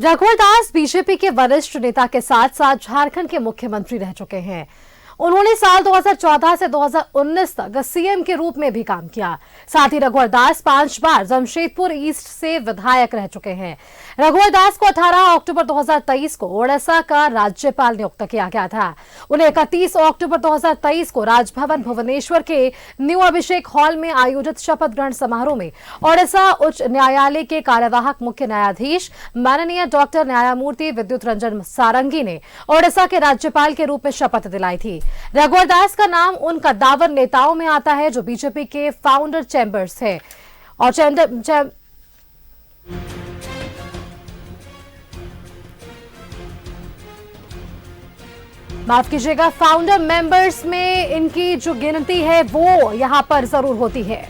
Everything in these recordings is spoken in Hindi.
रघुवर दास बीजेपी के वरिष्ठ नेता के साथ साथ झारखंड के मुख्यमंत्री रह चुके हैं। उन्होंने साल 2014 से 2019 तक सीएम के रूप में भी काम किया। साथ ही रघुवर दास 5 बार जमशेदपुर ईस्ट से विधायक रह चुके हैं। रघुवर दास को 18 अक्टूबर 2023 को ओडिशा का राज्यपाल नियुक्त किया गया था। उन्हें 31 अक्टूबर 2023 को राजभवन भुवनेश्वर के न्यू अभिषेक हॉल में आयोजित शपथ ग्रहण समारोह में ओडिशा उच्च न्यायालय के कार्यवाहक मुख्य न्यायाधीश माननीय डॉक्टर न्यायमूर्ति विद्युत रंजन सारंगी ने ओडिशा के राज्यपाल के रूप में शपथ दिलाई थी। रघुवर दास का नाम उन कद्दावर नेताओं में आता है जो बीजेपी के फाउंडर चैंबर्स है और माफ कीजिएगा, फाउंडर मेंबर्स में इनकी जो गिनती है वो यहां पर जरूर होती है।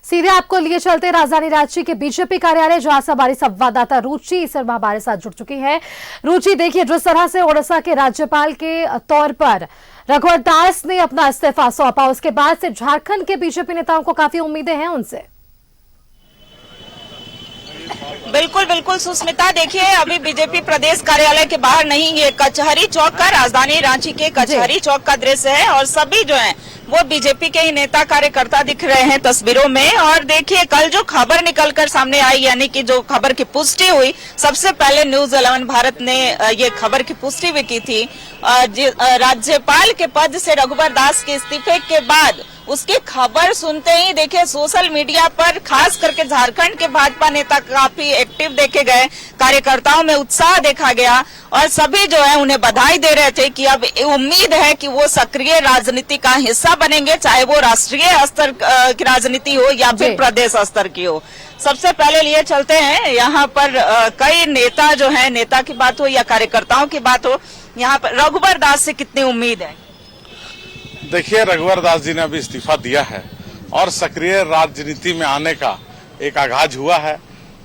सीधे आपको लिए चलते राजधानी रांची के बीजेपी कार्यालय, जहां से हमारी संवाददाता रुचि शर्मा हमारे साथ जुड़ चुकी है। रुचि, देखिए, जिस तरह से ओडिशा के राज्यपाल के तौर पर रघुवर दास ने अपना इस्तीफा सौंपा, उसके बाद से झारखंड के बीजेपी नेताओं को काफी उम्मीदें हैं उनसे। बिल्कुल बिल्कुल सुस्मिता, देखिए अभी बीजेपी प्रदेश कार्यालय के बाहर नहीं, ये कचहरी चौक का, राजधानी रांची के कचहरी चौक का दृश्य है और सभी जो है वो बीजेपी के ही नेता कार्यकर्ता दिख रहे हैं तस्वीरों में। और देखिए, कल जो खबर निकलकर सामने आई, यानी कि जो खबर की पुष्टि हुई, सबसे पहले न्यूज 11 भारत ने ये खबर की पुष्टि भी की थी। राज्यपाल के पद से रघुवर दास के इस्तीफे के बाद उसकी खबर सुनते ही देखिए सोशल मीडिया पर खास करके झारखंड के भाजपा नेता काफी एक्टिव देखे गए, कार्यकर्ताओं में उत्साह देखा गया और सभी जो है उन्हें बधाई दे रहे थे कि अब उम्मीद है कि वो सक्रिय राजनीति का हिस्सा बनेंगे, चाहे वो राष्ट्रीय स्तर की राजनीति हो या फिर प्रदेश स्तर की हो। सबसे पहले लिए चलते हैं, यहाँ पर कई नेता जो है, नेता की बात हो या कार्यकर्ताओं की बात हो, यहाँ पर रघुवर दास से कितनी उम्मीद है? देखिए, रघुवर दास जी ने अभी इस्तीफा दिया है और सक्रिय राजनीति में आने का एक आगाज हुआ है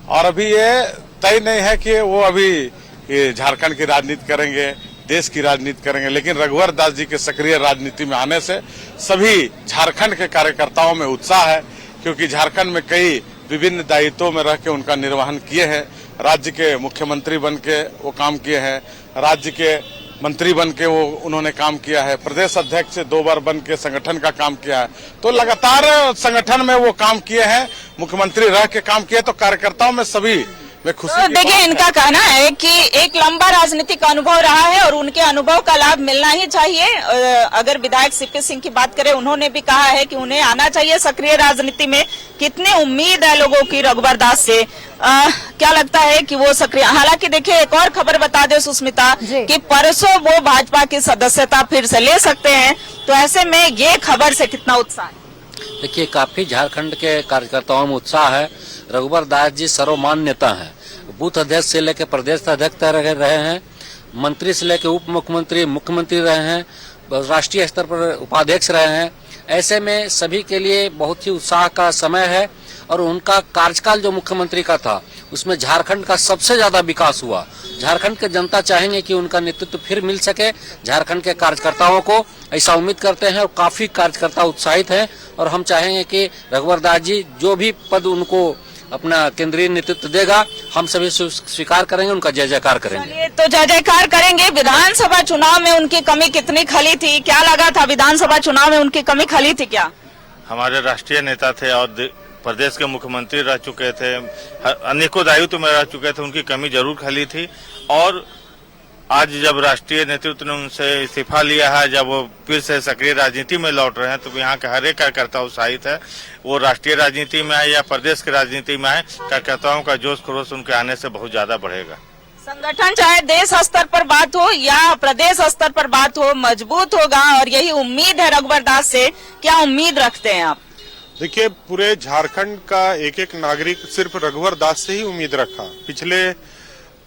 और अभी ये तय नहीं है कि वो अभी झारखंड की राजनीति करेंगे, देश की राजनीति करेंगे, लेकिन रघुवर दास जी के सक्रिय राजनीति में आने से सभी झारखंड के कार्यकर्ताओं में उत्साह है, क्योंकि झारखंड में कई विभिन्न दायित्वों में रह के उनका निर्वहन किए हैं। राज्य के मुख्यमंत्री बन के वो काम किए हैं, राज्य के मंत्री बन के वो उन्होंने काम किया है, प्रदेश अध्यक्ष 2 बार बन के संगठन का काम किया है, तो लगातार संगठन में वो काम किए हैं, मुख्यमंत्री रह के काम किए, तो कार्यकर्ताओ में सभी में खुशी। देखिए, इनका कहना है कि एक लंबा राजनीतिक अनुभव रहा है और उनके अनुभव का लाभ मिलना ही चाहिए। अगर विधायक सीपी सिंह की बात करें, उन्होंने भी कहा है कि उन्हें आना चाहिए सक्रिय राजनीति में। कितनी उम्मीद है लोगों की रघुवर दास से? क्या लगता है कि वो सक्रिय? हालांकि देखिए, एक और खबर बता दे सुस्मिता कि परसों वो भाजपा की सदस्यता फिर से ले सकते हैं, तो ऐसे में ये खबर से कितना उत्साह है? देखिए, काफी झारखंड के कार्यकर्ताओं में उत्साह है। रघुवर दास जी सर्वमान्य नेता हैं, बूथ अध्यक्ष से लेकर प्रदेश अध्यक्ष रहे हैं, मंत्री से लेकर उप मुख्यमंत्री, मुख्यमंत्री रहे हैं, राष्ट्रीय स्तर पर उपाध्यक्ष रहे हैं। ऐसे में सभी के लिए बहुत ही उत्साह का समय है और उनका कार्यकाल जो मुख्यमंत्री का था उसमें झारखंड का सबसे ज्यादा विकास हुआ। झारखंड के जनता चाहेंगे कि उनका नेतृत्व फिर मिल सके झारखंड के कार्यकर्ताओं को, ऐसा उम्मीद करते हैं और काफी कार्यकर्ता उत्साहित हैं और हम चाहेंगे कि रघुवर दास जी जो भी पद उनको अपना केंद्रीय नेतृत्व देगा, हम सभी स्वीकार करेंगे, उनका जय जयकार करेंगे। तो जय जयकार करेंगे। विधानसभा चुनाव में उनकी कमी कितनी खली थी? क्या लगा था विधानसभा चुनाव में उनकी कमी खली थी क्या? हमारे राष्ट्रीय नेता थे और प्रदेश के मुख्यमंत्री रह चुके थे, अनेकों दायित्व में रह चुके थे, उनकी कमी जरूर खली थी। और आज जब राष्ट्रीय नेतृत्व ने उनसे इस्तीफा लिया है, जब वो फिर से सक्रिय राजनीति में लौट रहे हैं, तो यहाँ के हर एक कार्यकर्ता उत्साहित है। वो राष्ट्रीय राजनीति में आए या प्रदेश की राजनीति में आए, कार्यकर्ताओं का जोश खरोश उनके आने से बहुत ज्यादा बढ़ेगा। संगठन चाहे देश स्तर पर बात हो या प्रदेश स्तर पर बात हो, मजबूत होगा और यही उम्मीद है रघुवर दास से। क्या उम्मीद रखते हैं आप? देखिए, पूरे झारखंड का एक एक नागरिक सिर्फ रघुवर दास से ही उम्मीद रखा। पिछले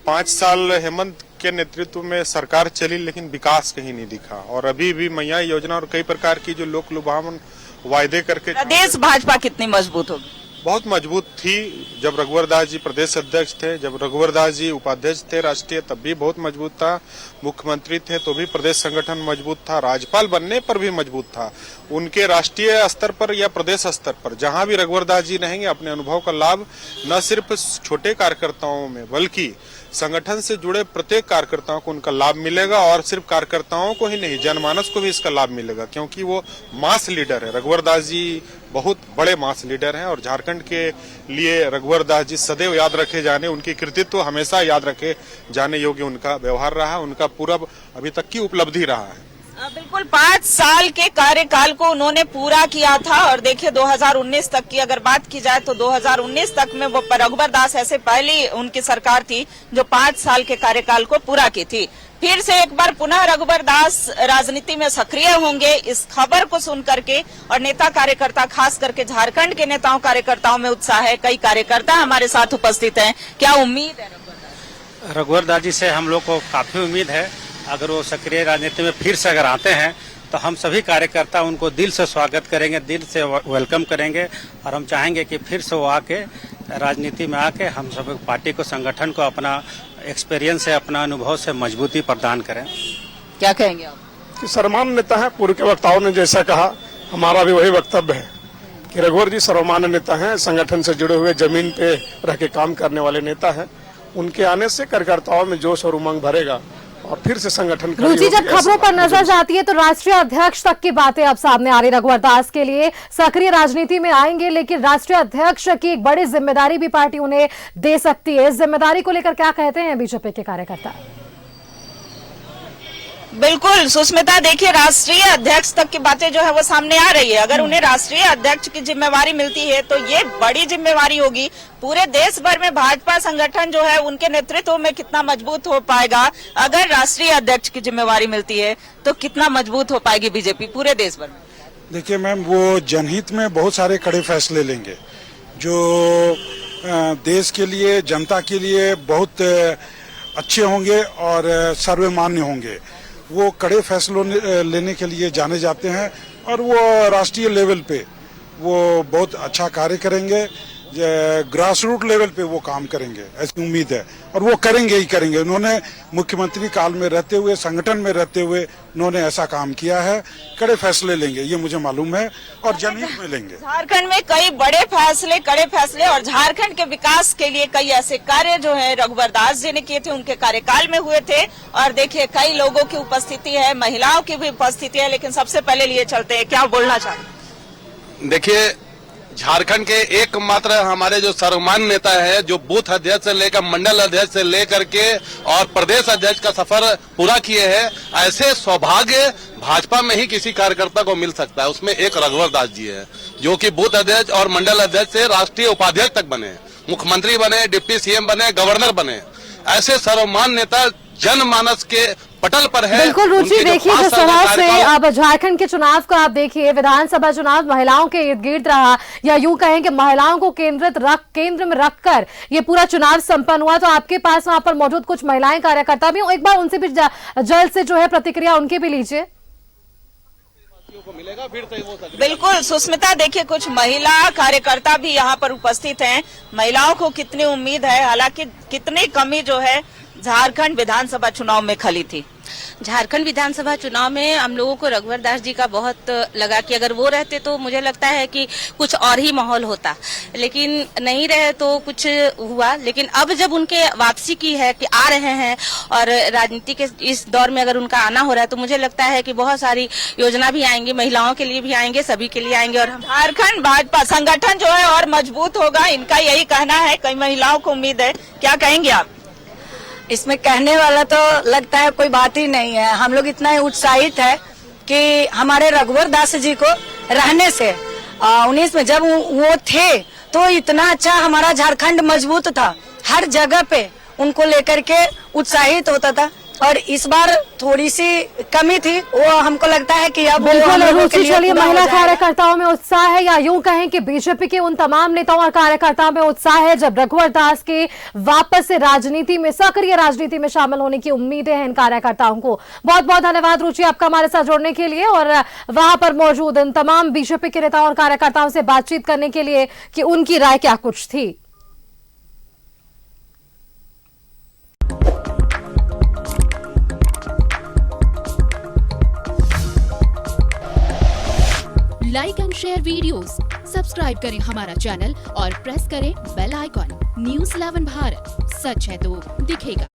5 साल हेमंत के नेतृत्व में सरकार चली, लेकिन विकास कहीं नहीं दिखा और अभी भी मैया योजना और कई प्रकार की जो लोक लुभावन वायदे करके। प्रदेश भाजपा कितनी मजबूत होगी? बहुत मजबूत थी। जब रघुवर दास जी प्रदेश अध्यक्ष थे, जब रघुवर दास जी उपाध्यक्ष थे राष्ट्रीय, तब भी बहुत मजबूत था। मुख्यमंत्री थे तो भी प्रदेश संगठन मजबूत था। राज्यपाल बनने पर भी मजबूत था। उनके राष्ट्रीय स्तर पर या प्रदेश स्तर पर जहां भी रघुवर दास जी रहेंगे, अपने अनुभव का लाभ न सिर्फ छोटे कार्यकर्ताओं में बल्कि संगठन से जुड़े प्रत्येक कार्यकर्ताओं को उनका लाभ मिलेगा। और सिर्फ कार्यकर्ताओं को ही नहीं, जनमानस को भी इसका लाभ मिलेगा, क्योंकि वो मास लीडर है। रघुवर दास जी बहुत बड़े मास लीडर हैं और झारखंड के लिए रघुवर दास जी सदैव याद रखे जाने, उनकी कृतित्व हमेशा याद रखे जाने योग्य उनका व्यवहार रहा, उनका पूरा अभी तक की उपलब्धि रहा है। बिल्कुल 5 साल के कार्यकाल को उन्होंने पूरा किया था। और देखिए 2019 तक की अगर बात की जाए तो 2019 तक में वो रघुवर दास ऐसे पहली उनकी सरकार थी जो 5 साल के कार्यकाल को पूरा की थी। फिर से एक बार पुनः रघुवर दास राजनीति में सक्रिय होंगे, इस खबर को सुन करके और नेता कार्यकर्ता खास करके झारखंड के नेताओं कार्यकर्ताओं में उत्साह है। कई कार्यकर्ता हमारे साथ उपस्थित हैं। क्या उम्मीद है रघुवर दास जी से? हम लोग को काफी उम्मीद है। अगर वो सक्रिय राजनीति में फिर से अगर आते हैं तो हम सभी कार्यकर्ता उनको दिल से स्वागत करेंगे, दिल से वेलकम करेंगे और हम चाहेंगे कि फिर से वो आके राजनीति में आके हम सब पार्टी को, संगठन को अपना एक्सपीरियंस से, अपना अनुभव से मजबूती प्रदान करें। क्या कहेंगे आप? कि सर्वमान्य नेता है। पूर्व के वक्ताओं ने जैसा कहा, हमारा भी वही वक्तव्य है कि रघुवर जी सर्वमान्य नेता हैं, संगठन से जुड़े हुए, जमीन पे रह के काम करने वाले नेता हैं। उनके आने से कार्यकर्ताओं में जोश और उमंग भरेगा और फिर से संगठन। रुचि, जब खबरों पर नजर जाती है तो राष्ट्रीय अध्यक्ष तक की बातें अब सामने आ रही। रघुवर दास के लिए सक्रिय राजनीति में आएंगे, लेकिन राष्ट्रीय अध्यक्ष की एक बड़ी जिम्मेदारी भी पार्टी उन्हें दे सकती है। इस जिम्मेदारी को लेकर क्या कहते हैं बीजेपी के कार्यकर्ता? बिल्कुल सुष्मिता, देखिए राष्ट्रीय अध्यक्ष तक की बातें जो है वो सामने आ रही है। अगर उन्हें राष्ट्रीय अध्यक्ष की जिम्मेवारी मिलती है तो ये बड़ी जिम्मेवारी होगी। पूरे देश भर में भाजपा संगठन जो है उनके नेतृत्व में कितना मजबूत हो पाएगा। अगर राष्ट्रीय अध्यक्ष की जिम्मेवारी मिलती है तो कितना मजबूत हो पाएगी बीजेपी पूरे देश भर में? देखिए मैम, वो जनहित में बहुत सारे कड़े फैसले लेंगे जो देश के लिए, जनता के लिए बहुत अच्छे होंगे और सर्वमान्य होंगे। वो कड़े फैसलों लेने के लिए जाने जाते हैं और वो राष्ट्रीय लेवल पे वो बहुत अच्छा कार्य करेंगे। ग्रास रूट लेवल पे वो काम करेंगे, ऐसी उम्मीद है और वो करेंगे ही करेंगे। उन्होंने मुख्यमंत्री काल में रहते हुए, संगठन में रहते हुए उन्होंने ऐसा काम किया है। कड़े फैसले लेंगे, ये मुझे मालूम है और जनहित में लेंगे। झारखंड में कई बड़े फैसले, कड़े फैसले और झारखंड के विकास के लिए कई ऐसे कार्य जो है रघुवर दास जी ने किए थे, उनके कार्यकाल में हुए थे। और देखिए कई लोगों की उपस्थिति है, महिलाओं की भी उपस्थिति है। लेकिन सबसे पहले लिए चलते हैं, क्या बोलना चाहते? देखिए झारखंड के एकमात्र हमारे जो सर्वमान्य नेता है, जो बूथ अध्यक्ष से लेकर मंडल अध्यक्ष से लेकर के और प्रदेश अध्यक्ष का सफर पूरा किए हैं, ऐसे सौभाग्य भाजपा में ही किसी कार्यकर्ता को मिल सकता है। उसमें एक रघुवर दास जी है जो कि बूथ अध्यक्ष और मंडल अध्यक्ष से राष्ट्रीय उपाध्यक्ष तक बने, मुख्यमंत्री बने, डिप्टी सीएम बने, गवर्नर बने। ऐसे सर्वमान्य नेता जनमानस के पटल पर है। बिल्कुल रुचि, देखिए जिस तरह से अब झारखंड के चुनाव को आप देखिए, विधानसभा चुनाव महिलाओं के इर्द गिर्द रहा, या यूं कहें कि महिलाओं को केंद्र में रखकर ये पूरा चुनाव संपन्न हुआ। तो आपके पास वहां पर मौजूद कुछ महिलाएं कार्यकर्ता भी, एक बार उनसे भी जल्द से जो है प्रतिक्रिया उनकी भी लीजिए। बिल्कुल सुष्मिता, देखिए कुछ महिला कार्यकर्ता भी यहाँ पर उपस्थित हैं। महिलाओं को कितनी उम्मीद है, हालांकि कितनी कमी जो है झारखंड विधानसभा चुनाव में खली थी। झारखंड विधानसभा चुनाव में हम लोगों को रघुवर दास जी का बहुत लगा कि अगर वो रहते तो मुझे लगता है कि कुछ और ही माहौल होता, लेकिन नहीं रहे तो कुछ हुआ। लेकिन अब जब उनके वापसी की है कि आ रहे हैं और राजनीति के इस दौर में अगर उनका आना हो रहा है तो मुझे लगता है कि बहुत सारी योजना भी आएंगी, महिलाओं के लिए भी आएंगे, सभी के लिए आएंगे। और झारखंड भाजपा संगठन जो है और मजबूत होगा, इनका यही कहना है। कई महिलाओं को उम्मीद है, क्या कहेंगे आप? इसमें कहने वाला तो लगता है कोई बात ही नहीं है। हम लोग इतना उत्साहित है कि हमारे रघुवर दास जी को रहने से 19 में जब वो थे तो इतना अच्छा हमारा झारखंड मजबूत था, हर जगह पे उनको लेकर के उत्साहित होता था। और इस बार थोड़ी सी कमी थी, वो हमको लगता है कि अब बिल्कुल हम लोगों के रुचि, लिए चलिए पूरा हो महिला जाएगा। कार्यकर्ताओं में उत्साह है, या यूं कहें कि बीजेपी के उन तमाम नेताओं और कार्यकर्ताओं में उत्साह है जब रघुवर दास के वापस से राजनीति में, सक्रिय राजनीति में शामिल होने की उम्मीदें हैं इन कार्यकर्ताओं को। बहुत बहुत धन्यवाद रुचि आपका हमारे साथ जुड़ने के लिए और वहां पर मौजूद इन तमाम बीजेपी के नेताओं और कार्यकर्ताओं से बातचीत करने के लिए कि उनकी राय क्या कुछ थी। Like and share videos, subscribe करें हमारा चैनल और प्रेस करें बेल आइकॉन। न्यूज़ 11 भारत, सच है तो दिखेगा।